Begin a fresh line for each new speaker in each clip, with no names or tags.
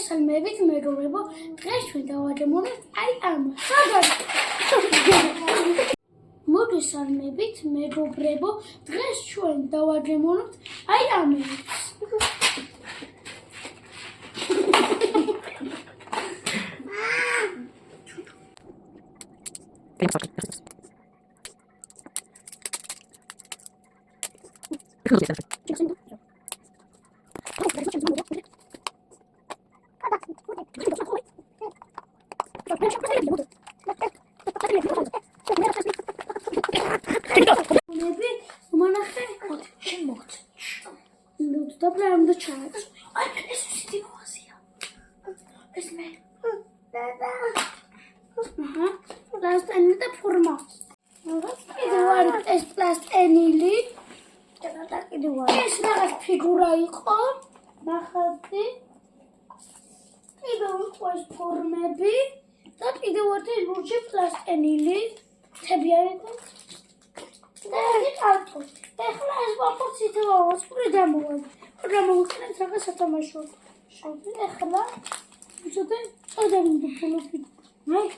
მესალმებით მეგობრებო, დღეს ჩვენ დავაჯამოთ აი ამას. სადაც მოგესალმებით მეგობრებო, დღეს ჩვენ დავაჯამოთ აი ამას. Plasteni de forma. ეს პლასტენილი. ეს რაღაც ფიგურა იყო. ნახავდი. კიდევ იყო ეს ფორმები და კიდევ ერთი ლურჯი პლასტენილი. თებიანი და კარტო. ეხლა ეს პროპორციით ვაწყური დამოვადი. და მოვიქნეთ რაღაც სათამაშო. ეხლა ვიძოდე წოდები ფულოფი. აი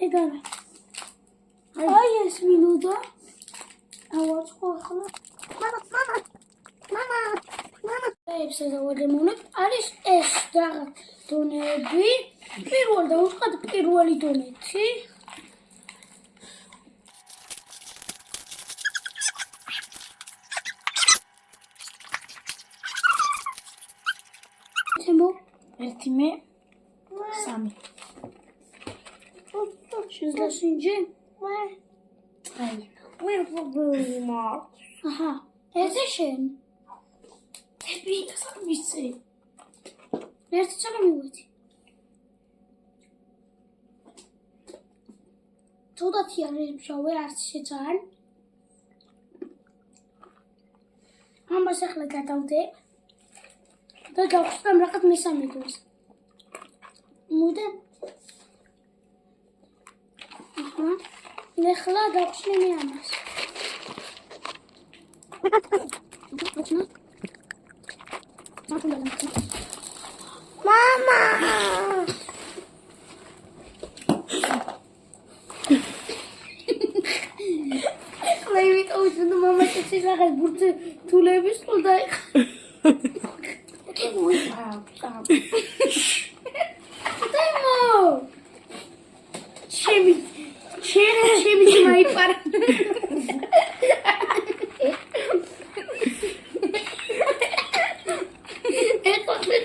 ედარა. აი ეს მინუდა. ავაწყო ახლა. მამა. ეს ზავადემონებ არის ეს რაღაც დონეები. პირველ და უყად პირველი დონეთი. თემო ერთი მე 3 შეზლაშინჯი აი ვერ პრობლემა აჰა ეს შენ თები სამიცი ერთი ცოტა მივედი თუდათი არის მშავე არც შეცან ამას ახლა გადავდე და გავხსნამ რაღაც მესამე დროს მოდე ეხლა გავხსნები ამას მამა ეხლა ვიტყოდი და მამა წესი რაღაც ბურთი თულების ყოლდა Chemi mai para.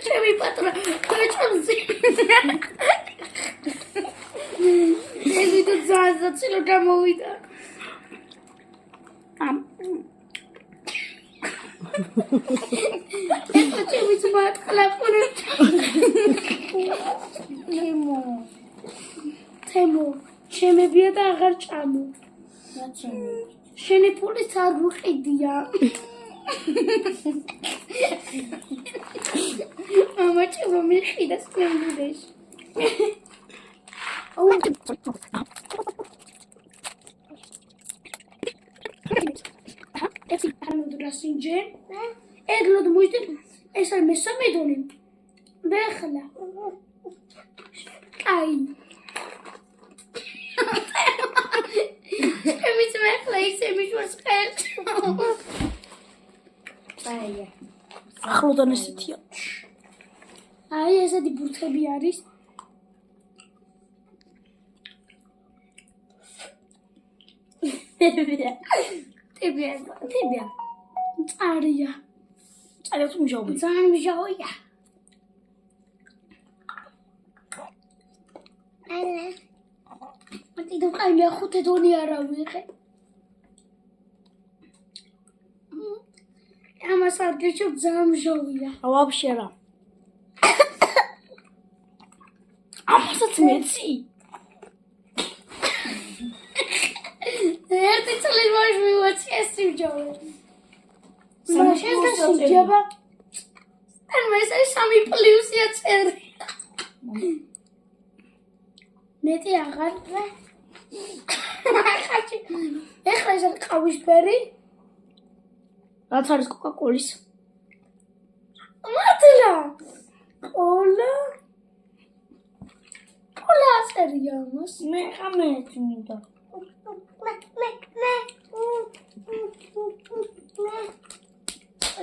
Chemi patra. Ele tu zaza celo gamovida. Esta chemi smart telefone. Temo. შემებია და აღარ ჭამო. შენი ფულიც არ ვუყიდია. მამა ჭამო მიხიდა სკენდეში. აუ. ეს პარამოდრასინჯე. ეგლოდ მოიჭი. ეს არ მესამე დონე. ბეხლა. აი. Εμείς με έκλαιγες, εμείς μας πέλτ. Άια. Ახლόταν ესეთია. აი, ესეთი ბურთები არის. ტებია. წარია. წარიაც მჟავი. ძალიან მჟავია. ალა. Mati dau kai me khute doni ara wege. Ama sadece çok zamjovia. Вообще ра. Ama satmeci. Erti çalış baş mı var çestim jove. Maşes da sijaba. Ben mesela sami poliusia çer. Neti აღარ ეხლა ეს არის ყავისფერი რაც არის კოკაკოლის მართლა ო ამას. მე ხამეთ მინდა.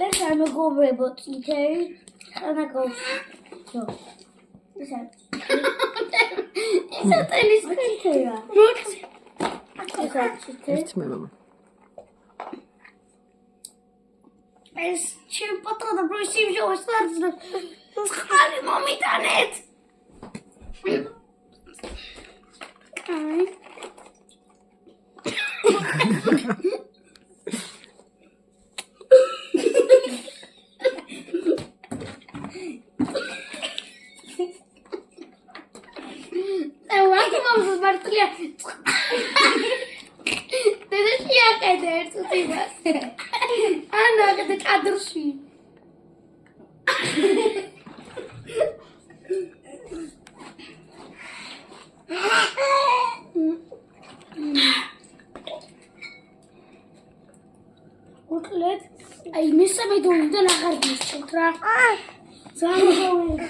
Let's have a go robot, okay? And I go. So. Is that? Is that any screen? Look. Is that chicken?
It's my mama.
Es chill patada pro sim jo starts. Khali mommy done it. Okay. Martulia. This is yeah, I did to see what. I know that the other sheep. What let? I miss me doing the lagartijas. Ultra. So I'm going.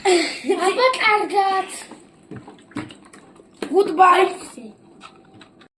I got. Goodbye.